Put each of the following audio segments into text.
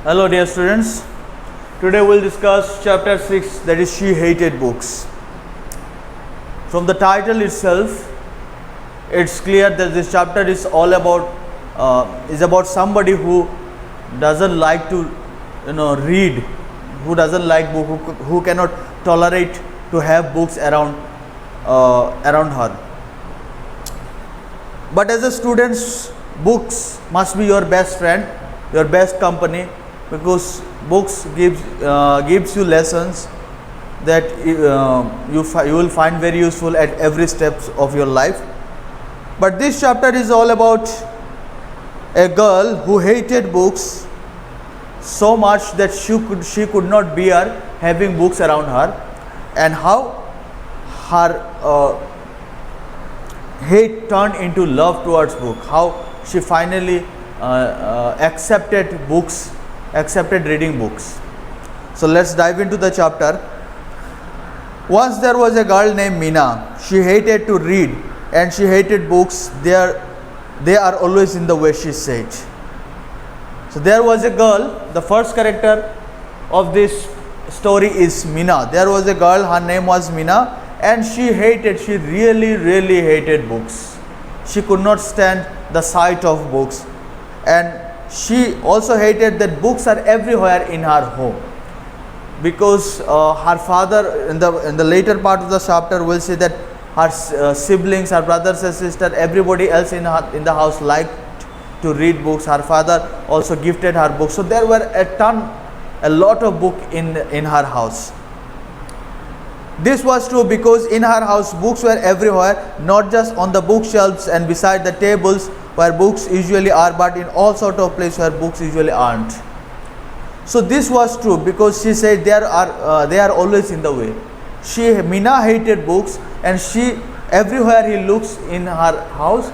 Hello dear students, today we will discuss chapter 6, that is She Hated Books. From the title itself, it's clear that this chapter is all about somebody who doesn't like to read, who doesn't like book, who cannot tolerate to have books around her. But as a student, books must be your best friend, your best company, because books gives you lessons that you will find very useful at every step of your life. But this chapter is all about a girl who hated books so much that she could not bear having books around her, and how her hate turned into love towards book, how she finally accepted reading books. So let's dive into the chapter. Once there was a girl named Meena. She hated to read and she hated books. They are always in the way, she said. So there was a girl, the first character of this story is Meena. There was a girl, her name was Meena, and she really hated books. She could not stand the sight of books, and she also hated that books are everywhere in her home, because her father, in the later part of the chapter, will say that her siblings, her brothers and sisters, everybody else in the house liked to read books. Her father also gifted her books, so there were a lot of books in her house. This was true because in her house books were everywhere, not just on the bookshelves and beside the tables where books usually are, but in all sort of places where books usually aren't. So this was true because she said they are always in the way. Meena hated books, and everywhere he looks in her house,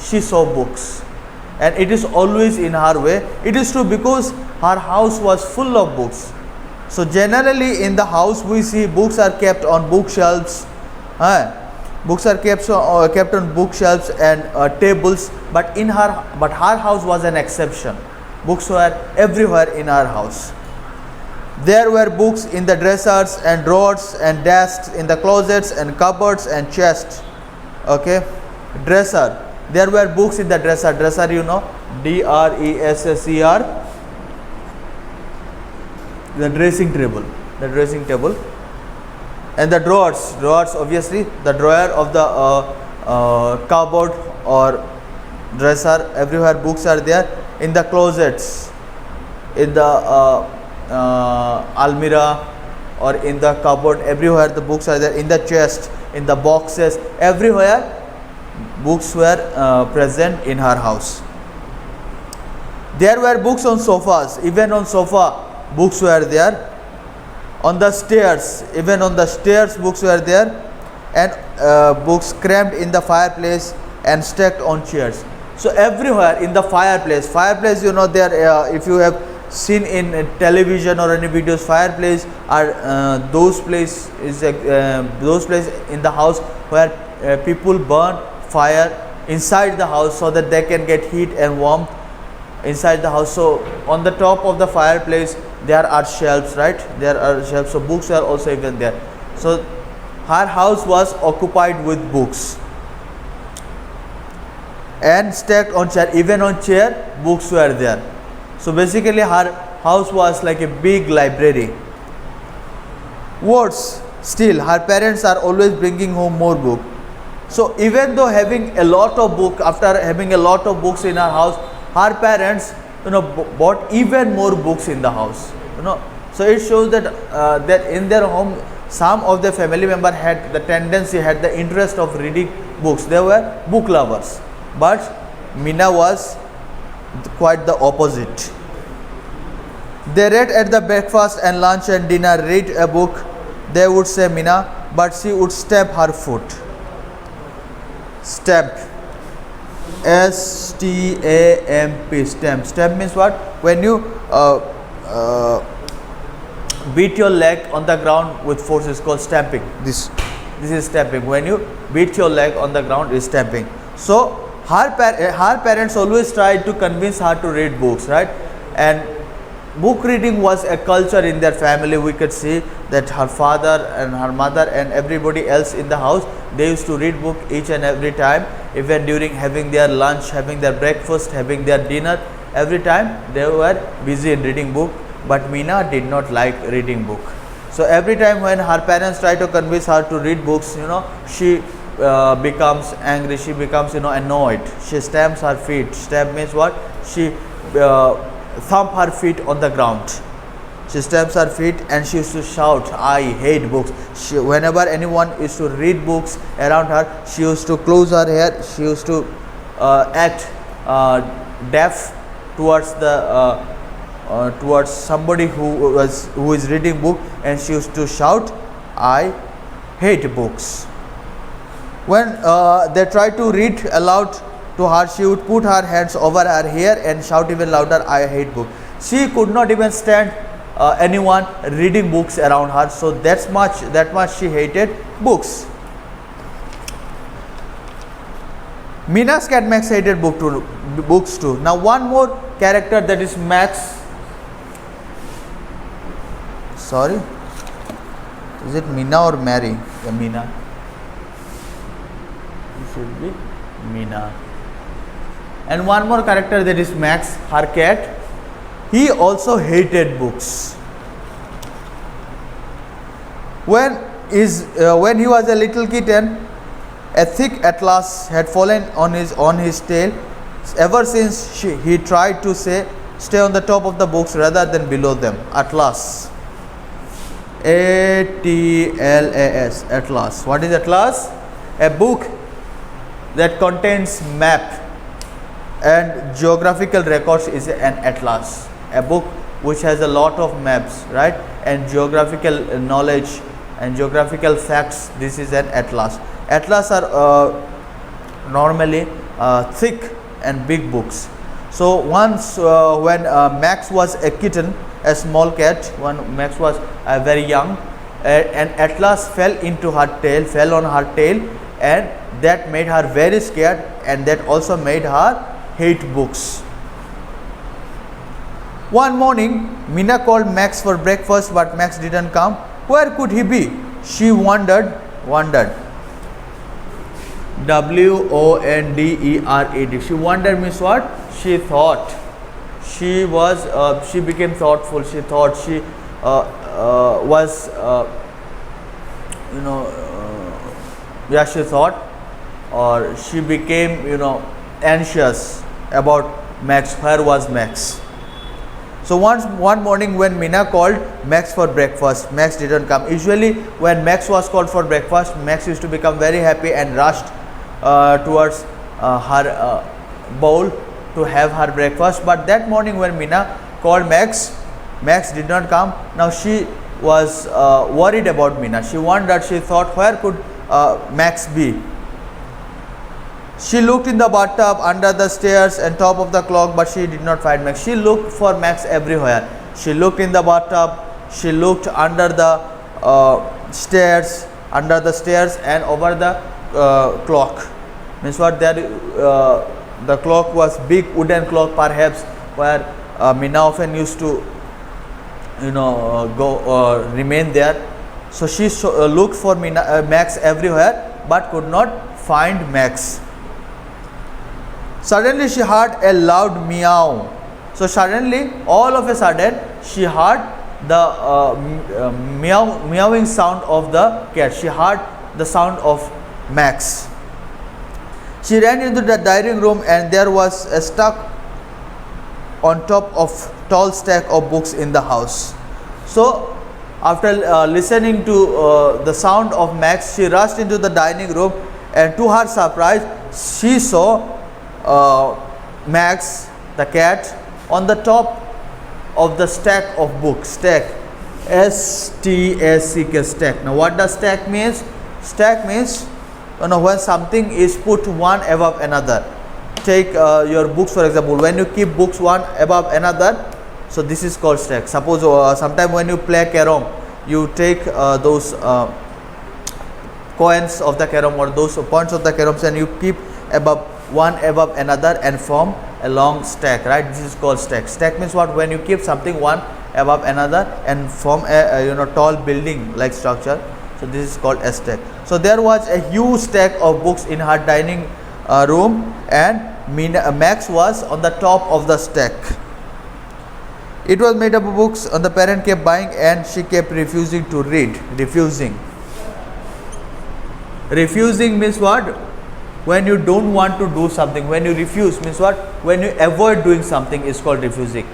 she saw books, and it is always in her way. It is true because her house was full of books. So generally in the house we see books are kept on bookshelves. Books are kept on bookshelves and tables, but her house was an exception. Books were everywhere in her house. There were books in the dressers and drawers and desks, in the closets and cupboards and chests. Okay, dresser. There were books in the dresser. Dresser, DRESSER. The dressing table, and the drawers, obviously the drawer of the cupboard or dresser. Everywhere books are there. In the closets, in the almirah or in the cupboard, everywhere the books are there. In the chest, in the boxes, everywhere books were present in her house. There were books on sofas. Even on sofa books were there. On the stairs, even on the stairs books were there, and books crammed in the fireplace and stacked on chairs. So everywhere in the fireplace, there, if you have seen in television or any videos, fireplace are those places in the house where people burn fire inside the house so that they can get heat and warmth inside the house. So on the top of the fireplace there are shelves, right? There are shelves, so books are also even there. So her house was occupied with books and stacked on chair. Even on chair books were there. So basically her house was like a big library. Worse still, her parents are always bringing home more book. So even though having a lot of book, after having a lot of books in her house, her parents bought even more books in the house. So it shows that that in their home some of the family member had the interest of reading books. They were book lovers. But Meena was quite the opposite. They read at the breakfast and lunch and dinner. Read a book, they would say Meena, but she would stamp her foot. Stamp. S-T-A-M-P. Stamp. Stamp means what? When you beat your leg on the ground with force, is called stamping. This is stamping. When you beat your leg on the ground, is stamping. So her parents always tried to convince her to read books, right? And book reading was a culture in their family. We could see that her father and her mother and everybody else in the house, they used to read book each and every time, even during having their lunch, having their breakfast, having their dinner. Every time they were busy in reading book. But Meena did not like reading book. So every time when her parents try to convince her to read books, she becomes angry, she becomes annoyed, she stamps her feet. Stamp means what? She thump her feet on the ground. She stamps her feet and she used to shout, I hate books. Whenever anyone used to read books around her, she used to close her hair, she used to act deaf towards the towards somebody who is reading book, and she used to shout, I hate books. When they tried to read aloud to her, she would put her hands over her hair and shout even louder, I hate book. She could not even stand anyone reading books around her, so that much she hated books. Meena's cat Max hated books too. Now one more character, that is Max. Sorry, is it Meena or Mary? Yeah, Meena. It should be Meena. And one more character, that is Max, her cat. He also hated books. When he was a little kitten, a thick atlas had fallen on his tail. Ever since he tried to stay on the top of the books rather than below them. Atlas. A-T-L-A-S. Atlas. What is atlas? A book that contains map and geographical records is an atlas. A book which has a lot of maps, right, and geographical knowledge and geographical facts. This is an atlas. Atlas are normally thick and big books. So once when Max was a kitten, a small cat, when Max was very young, an atlas fell on her tail, and that made her very scared, and that also made her hate books. One morning, Meena called Max for breakfast, but Max didn't come. Where could he be? She wondered. W-O-N-D-E-R-E-D. She wondered means what? She thought. She became thoughtful. She thought. She was, she thought, or she became, anxious about Max. Where was Max? So one morning when Meena called Max for breakfast, Max didn't come. Usually when Max was called for breakfast, Max used to become very happy and rushed towards her bowl to have her breakfast. But that morning when Meena called Max, Max did not come. Now she was worried about Meena. She wondered, she thought, where could Max be? She looked in the bathtub, under the stairs and top of the clock, but she did not find Max. She looked for Max everywhere. She looked in the bathtub, she looked under the stairs and over the clock. Means what? The clock was big wooden clock, perhaps, where Meena often used to remain there. So she looked for Max everywhere but could not find Max. Suddenly she heard a loud meow. So suddenly, all of a sudden, she heard the meowing sound of the cat. She heard the sound of Max. She ran into the dining room, and there was a stuck on top of tall stack of books in the house. So after listening to the sound of Max, she rushed into the dining room, and to her surprise, she saw Max, the cat, on the top of the stack of books. Stack, S-T-A-C-K, stack. Now what does stack means? Stack means when something is put one above another. Take your books, for example. When you keep books one above another, so this is called stack. Suppose sometime when you play carom, you take those coins of the carom or those points of the carom and you keep one above another and form a long stack, right? This is called stack. Stack means what? When you keep something one above another and form a tall building like structure. So this is called a stack. So there was a huge stack of books in her dining room, and Max was on the top of the stack. It was made up of books, and the parent kept buying, and she kept refusing to read. Refusing means what? When you don't want to do something. When you refuse means what? When you avoid doing something is called refusing.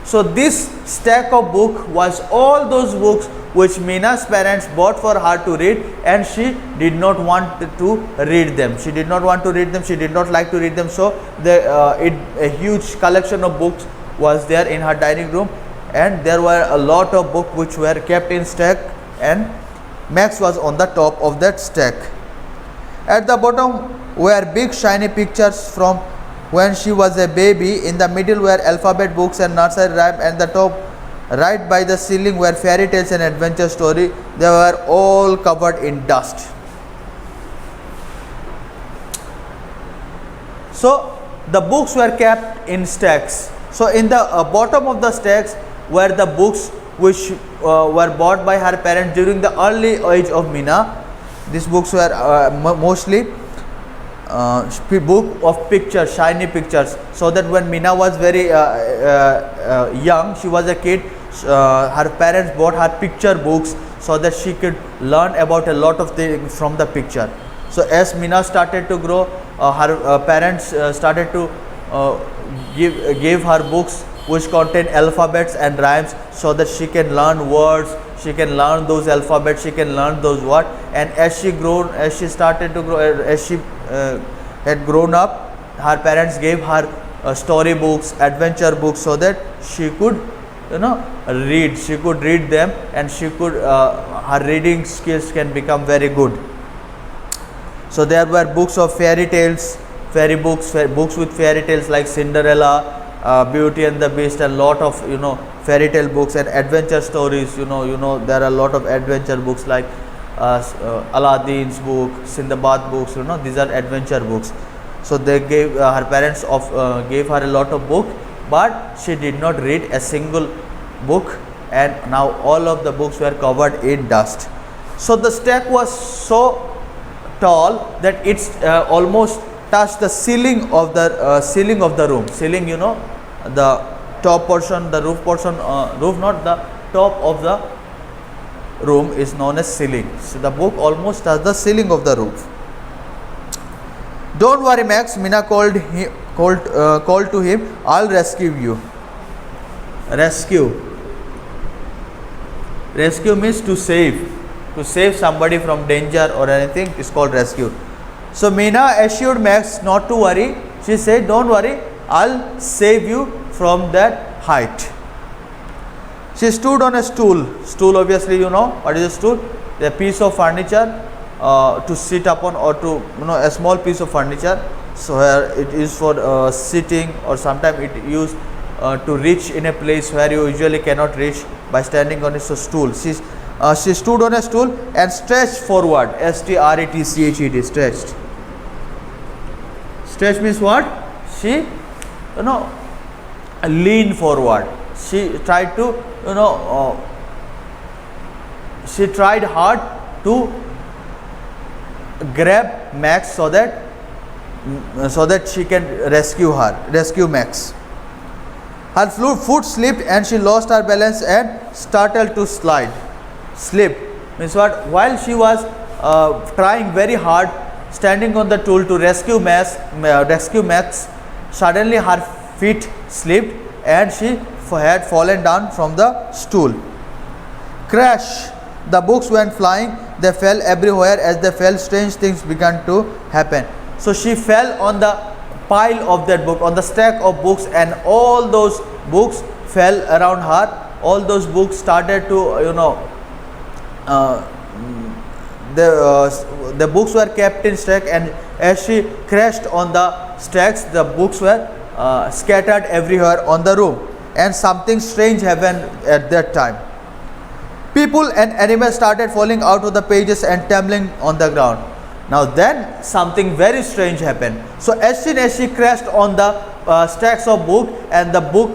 So this stack of book was all those books which Mina's parents bought for her to read, and she did not want to read them. She did not want to read them. She did not like to read them. So a huge collection of books was there in her dining room, and there were a lot of books which were kept in stack, and Max was on the top of that stack. At the bottom were big shiny pictures from when she was a baby. In the middle were alphabet books and nursery rhyme, and the top right by the ceiling were fairy tales and adventure story. They were all covered in dust. So the books were kept in stacks. So in the bottom of the stacks were the books which were bought by her parents during the early age of Mina. These books were mostly book of pictures, shiny pictures, so that when Mina was very young, she was a kid, her parents bought her picture books so that she could learn about a lot of things from the picture. So as Mina started to grow, her parents started to give her books which contain alphabets and rhymes, so that she can learn words, she can learn those alphabets, she can learn those words. And as she started to grow, as she had grown up, her parents gave her story books, adventure books, so that she could read. She could read them, and she could her reading skills can become very good. So there were books of fairy tales, books with fairy tales like Cinderella, Beauty and the Beast, and lot of fairy tale books, and adventure stories. There are a lot of adventure books like Aladdin's book, Sindbad books. These are adventure books. So they gave her parents gave her a lot of book, but she did not read a single book, and now all of the books were covered in dust. So the stack was so tall that it's almost touched the ceiling of the room. Ceiling, the top portion, the roof portion, roof, not the top of the room, is known as ceiling. So the book almost touched the ceiling of the roof. Don't worry, Max, Mina called to him. I'll rescue you. Rescue means to save. To save somebody from danger or anything is called rescue. So Mina assured Max not to worry. She said, don't worry, I'll save you from that height. She stood on a stool. Stool, obviously, what is a stool? A piece of furniture to sit upon, or to a small piece of furniture. So here it is for sitting, or sometimes it used to reach in a place where you usually cannot reach by standing on a stool. She stood on a stool and stretched forward. STRETCHED, stretched. Stretch means what? She leaned forward. She tried to she tried hard to grab Max so that she can rescue Max. Her foot slipped and she lost her balance and started to slide. Slipped means what? While she was trying very hard, standing on the stool to rescue Max, suddenly her feet slipped and she had fallen down from the stool. Crash! The books went flying. They fell everywhere. As they fell, strange things began to happen. So she fell on the pile of that book, on the stack of books, and all those books fell around her. All those books started to the books were kept in stack, and as she crashed on the stacks, the books were scattered everywhere on the room, and something strange happened at that time. People and animals started falling out of the pages and tumbling on the ground. Now then something very strange happened. So as soon as she crashed on the stacks of book, and the book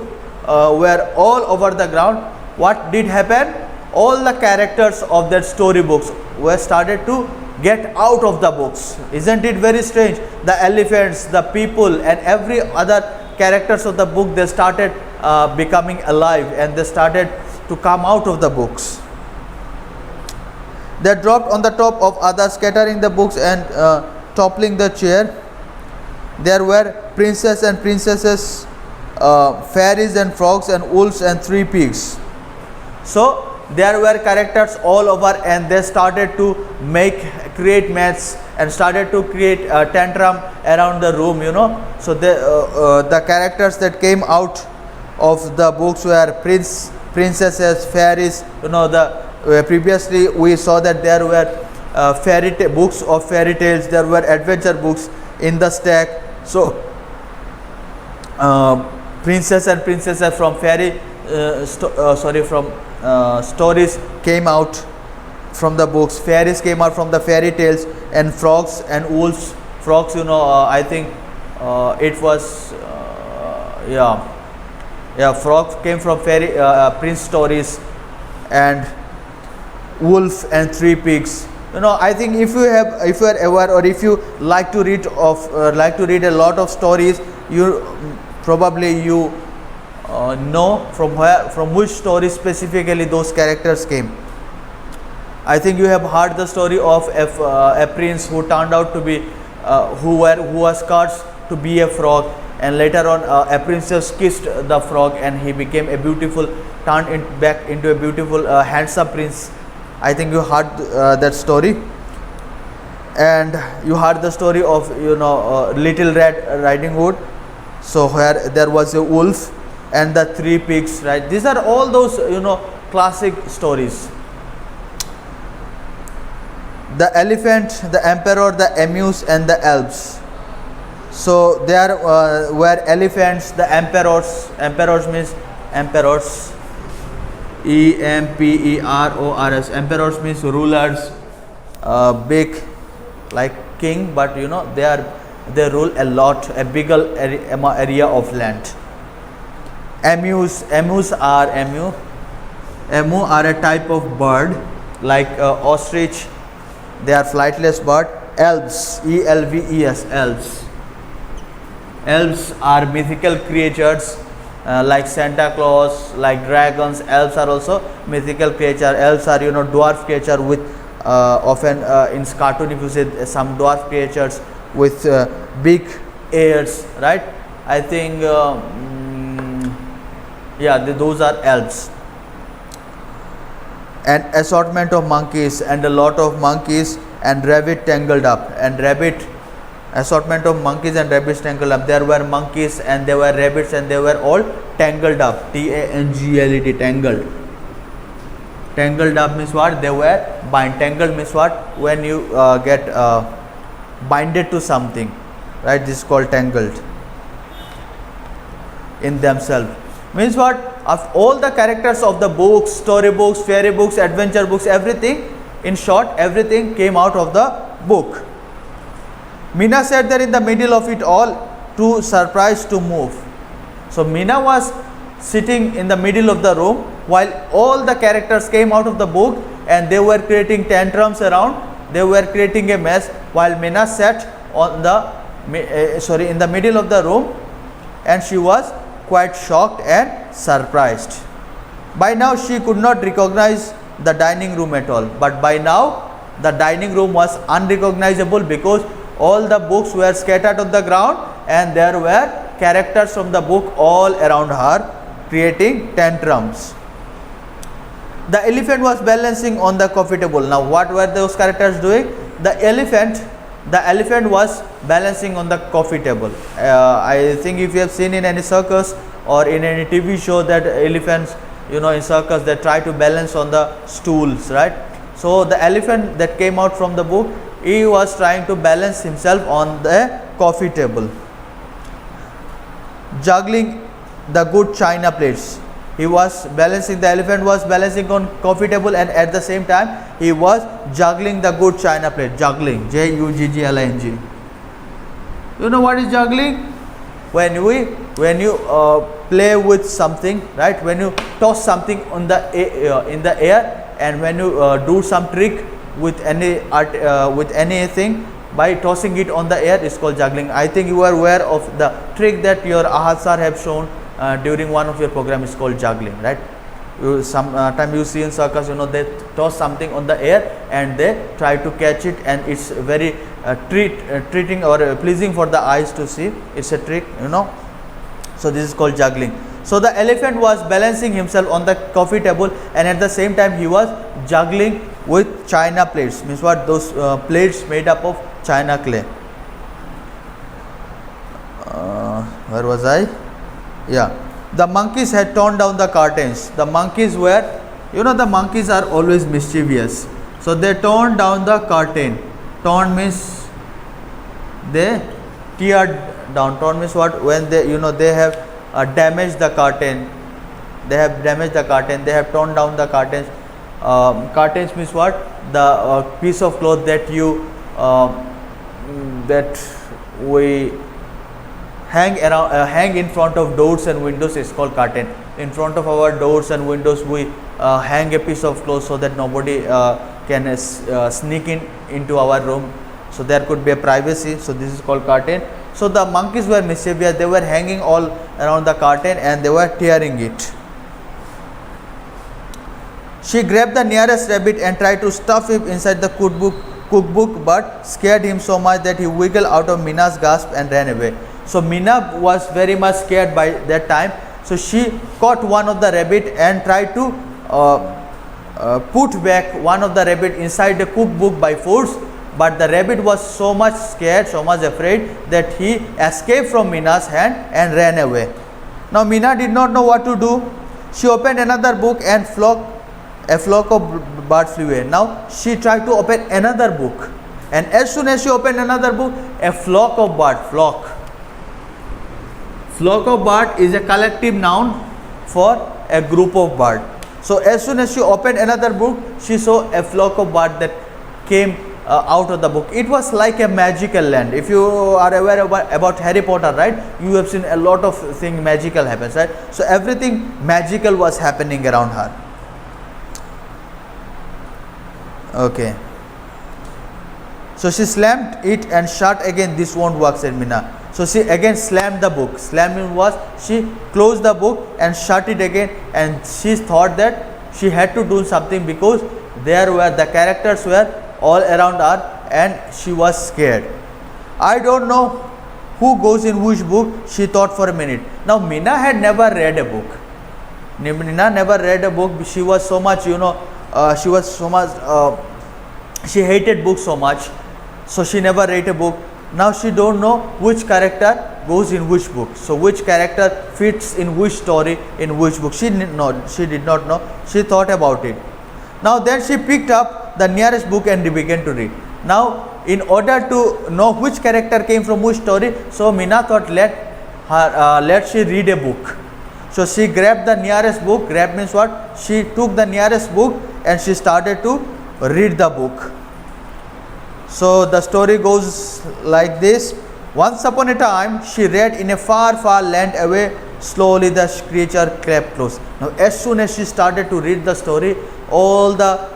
were all over the ground, what did happen? All the characters of that storybooks were started to get out of the books. Isn't it very strange? The elephants, the people, and every other characters of the book, they started becoming alive, and they started to come out of the books. They dropped on the top of others, scattering the books and toppling the chair. There were princes and princesses, fairies and frogs and wolves and 3 pigs. So there were characters all over, and they started to create mess and started to create a tantrum around the room, you know. So the characters that came out of the books were princesses, fairies, you know. Previously we saw that there were books of fairy tales, there were adventure books in the stack. So princess and princesses from stories came out from the books, fairies came out from the fairy tales, and frogs and wolves. Frogs, you know, I think it was frogs came from fairy prince stories, and wolf and 3 pigs. You know, I think if you are aware, or if you like to read a lot of stories, you probably know from which story specifically those characters came. I think you have heard the story of a prince who turned out to be who was cursed to be a frog, and later on a princess kissed the frog, and he became turned back into a beautiful handsome prince. I think you heard that story. And you heard the story of, you know, Little Red Riding Hood. So where there was a wolf and the 3 pigs, right? These are all those, you know, classic stories. The elephant, the emperor, the emus, and the elves. So there were elephants, the emperors. Emperors means emperors. EMPERORS. Emperors means rulers, big, like king, but you know they rule a lot, a bigger area of land. Emus are a type of bird, like ostrich. They are flightless bird. Elves, ELVES, elves. Elves are mythical creatures. Like Santa Claus, like dragons. Elves are also mythical creature. Elves are, you know, dwarf creature with often in cartoon, if you say some dwarf creatures with big ears, right? I think those are elves. An assortment of monkeys, and a lot of monkeys and rabbit tangled up, assortment of monkeys and rabbits tangled up. There were monkeys and there were rabbits, and they were all tangled up. TANGLED, tangled. Tangled up means what? They were bind. Tangled means what? When you get binded to something, right? This is called tangled in themselves. Means what? Of all the characters of the books, story books, fairy books, adventure books, everything, in short, everything came out of the book. Meena sat there in the middle of it all, too surprised to move. So Meena was sitting in the middle of the room while all the characters came out of the book, and they were creating tantrums around. They were creating a mess, while Meena sat in the middle of the room, and she was quite shocked and surprised. By now she could not recognize the dining room at all, but by now the dining room was unrecognizable because all the books were scattered on the ground, and there were characters from the book all around her creating tantrums. The elephant was balancing on the coffee table. Now what were those characters doing? The elephant was balancing on the coffee table. I think if you have seen in any circus or in any TV show that elephants, you know, in circus they try to balance on the stools, right? So the elephant that came out from the book, he was trying to balance himself on the coffee table, juggling the good china plates. He was balancing, the elephant was balancing on coffee table, and at the same time he was juggling the good china plate. Juggling, Juggling. You know what is juggling? When you play with something, right? When you toss something on the in the air, and when you do some trick with any art, with anything by tossing it on the air, is called juggling. I think you are aware of the trick that your Ahad sir have shown during one of your program, is called juggling, right? Sometime you see in circus, they toss something on the air and they try to catch it, and it's very treating or pleasing for the eyes to see. It's a trick, so this is called juggling. So the elephant was balancing himself on the coffee table, and at the same time he was juggling with china plates. Means what? Those plates made up of china clay. Where was I? Yeah. The monkeys had torn down the curtains. The monkeys were, the monkeys are always mischievous. So they torn down the curtain. Torn means they teared down. Torn means what? When they, they have damaged the curtain. They have damaged the curtain. They have torn down the curtains. Curtains means what? The piece of cloth that you that we hang around, hang in front of doors and windows, is called curtain. In front of our doors and windows, we hang a piece of cloth so that nobody can sneak into our room. So there could be a privacy. So this is called curtain. So the monkeys were mischievous. They were hanging all around the curtain and they were tearing it. She grabbed the nearest rabbit and tried to stuff him inside the cookbook, but scared him so much that he wiggled out of Mina's grasp and ran away. So Mina was very much scared by that time. So she caught one of the rabbit and tried to put back one of the rabbit inside the cookbook by force. But the rabbit was so much scared, so much afraid, that he escaped from Mina's hand and ran away. Now Mina did not know what to do. She opened another book and a flock of birds flew away. Now she tried to open another book, and as soon as she opened another book, a flock of birds, Flock of bird is a collective noun for a group of bird. So as soon as she opened another book, she saw a flock of bird that came out of the book. It was like a magical land. If you are aware about Harry Potter, right, you have seen a lot of things magical happens, right? So everything magical was happening around her. Okay. So she slammed it and shut again. This won't work, said Mina. So she again slammed the book. Slamming was she closed the book and shut it again, and she thought that she had to do something because there were the characters were all around her and she was scared. I don't know who goes in which book, she thought for a minute. Now Mina had never read a book. Mina never read a book. She was so much, she hated books so much. So she never read a book. Now she don't know which character goes in which book. So which character fits in which story in which book. She did not know. She thought about it. Now then she picked up the nearest book and began to read. Now in order to know which character came from which story, so Mina thought let she read a book. So she grabbed the nearest book. Grab means what? She took the nearest book and she started to read the book. So the story goes like this. Once upon a time, she read, in a far, far land away, slowly the creature crept close. Now as soon as she started to read the story, all the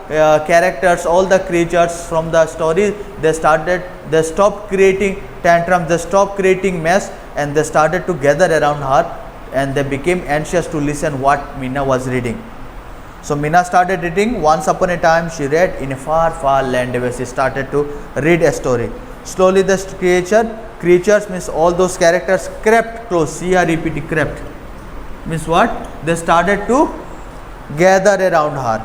characters, all the creatures from the story, they stopped creating tantrums, they stopped creating mess, and they started to gather around her, and they became anxious to listen what Mina was reading. So Mina started reading. Once upon a time, she read, in a far, far land away. She started to read a story. Slowly the creatures means all those characters crept close. C-R-E-P-T, crept. Means what? They started to gather around her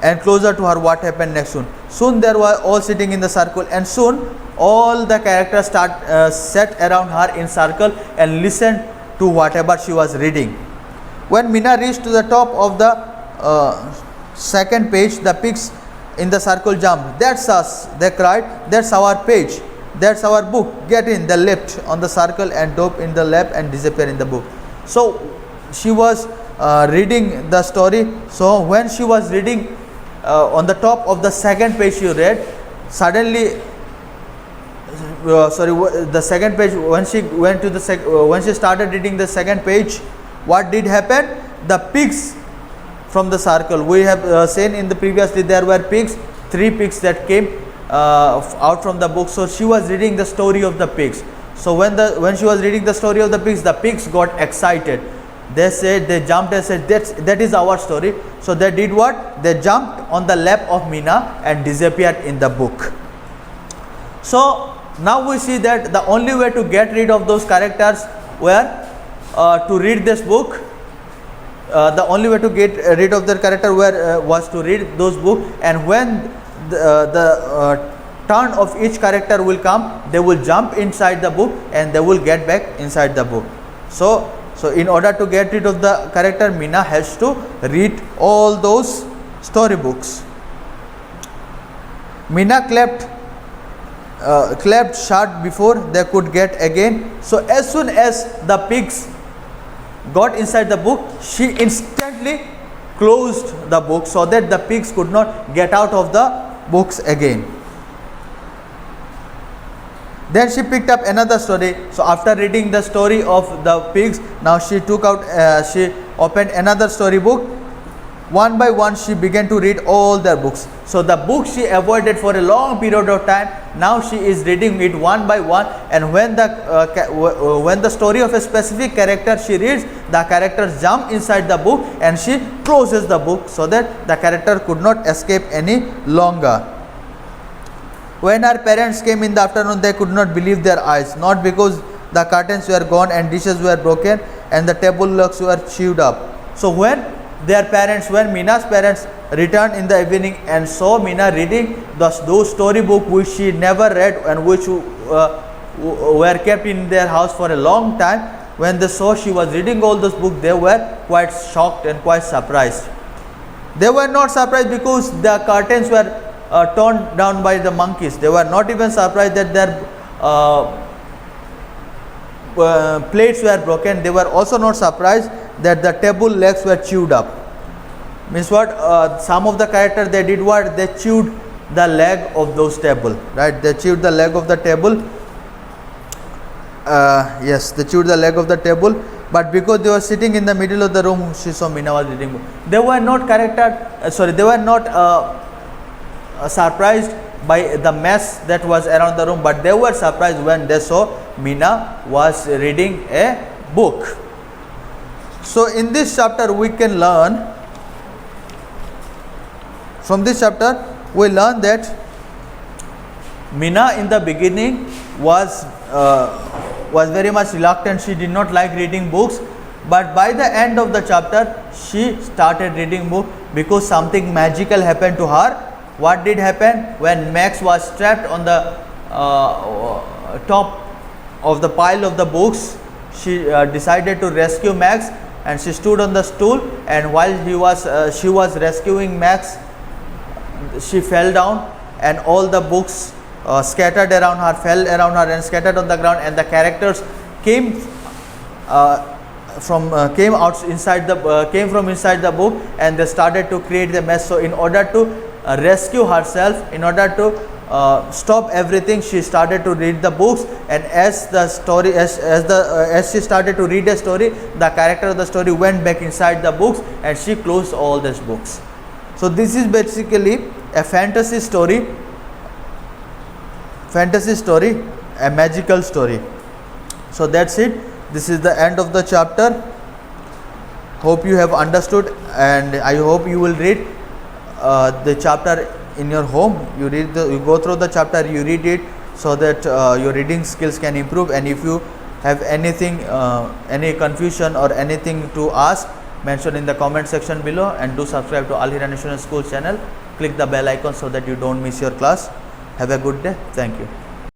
and closer to her. What happened next? Soon they were all sitting in the circle, and soon all the characters sat around her in circle and listened to whatever she was reading. When Mina reached to the top of the second page, the pigs in the circle jumped. That's us, they cried. That's our page. That's our book. Get in. They leapt on the circle and dove in the lap and disappeared in the book. So she was reading the story. So when she was reading on the top of the second page she read, suddenly the second page, when she went to the when she started reading the second page, what did happen? The pigs from the circle, we have seen in the previously there were pigs, 3 pigs that came out from the book. So she was reading the story of the pigs. So when she was reading the story of the pigs got excited. They said, they jumped and said, that is our story. So they did what? They jumped on the lap of Meena and disappeared in the book. So now we see that the only way to get rid of those characters were to read this book. The only way to get rid of their character was to read those books, and when the turn of each character will come, they will jump inside the book and they will get back inside the book. So in order to get rid of the character, Meena has to read all those storybooks. Meena clapped shut before they could get again. So as soon as the pigs got inside the book, she instantly closed the book so that the pigs could not get out of the books again. Then she picked up another story. So after reading the story of the pigs, now she she opened another story book. One by one she began to read all their books. So the book she avoided for a long period of time, now she is reading it one by one, and when the story of a specific character she reads, the characters jump inside the book and she closes the book so that the character could not escape any longer. When her parents came in the afternoon, they could not believe their eyes, not because the curtains were gone and dishes were broken and the table legs were chewed up. So when Meena's parents returned in the evening and saw Meena reading those storybooks which she never read and which were kept in their house for a long time, when they saw she was reading all those books, they were quite shocked and quite surprised. They were not surprised because the curtains were torn down by the monkeys. They were not even surprised that their plates were broken. They were also not surprised that the table legs were chewed up. Means what? Some of the characters, they did what? They chewed the leg of those table, right? They chewed the leg of the table. Yes, they chewed the leg of the table. But because they were sitting in the middle of the room, she saw Meena was reading book. They were not surprised by the mess that was around the room, but they were surprised when they saw Meena was reading a book. So in this chapter we can learn, from this chapter we learn that Meena in the beginning was very much reluctant. She did not like reading books, but by the end of the chapter she started reading book because something magical happened to her. What did happen? When Max was strapped on the top of the pile of the books, she decided to rescue Max, and she stood on the stool, and while she was rescuing Max, she fell down and all the books scattered around her, fell around her and scattered on the ground, and the characters came from inside the book, and they started to create the mess. So in order to rescue herself, in order to stop everything, she started to read the books, and as she started to read the story, the character of the story went back inside the books and she closed all these books. So this is basically a fantasy story, a magical story. So that's it. This is the end of the chapter. Hope you have understood, and I hope you will read the chapter in your home. You go through the chapter, you read it, so that your reading skills can improve. And if you have anything, any confusion or anything to ask, mention in the comment section below, and do subscribe to Al Hira National School channel. Click the bell icon so that you don't miss your class. Have a good day. Thank you.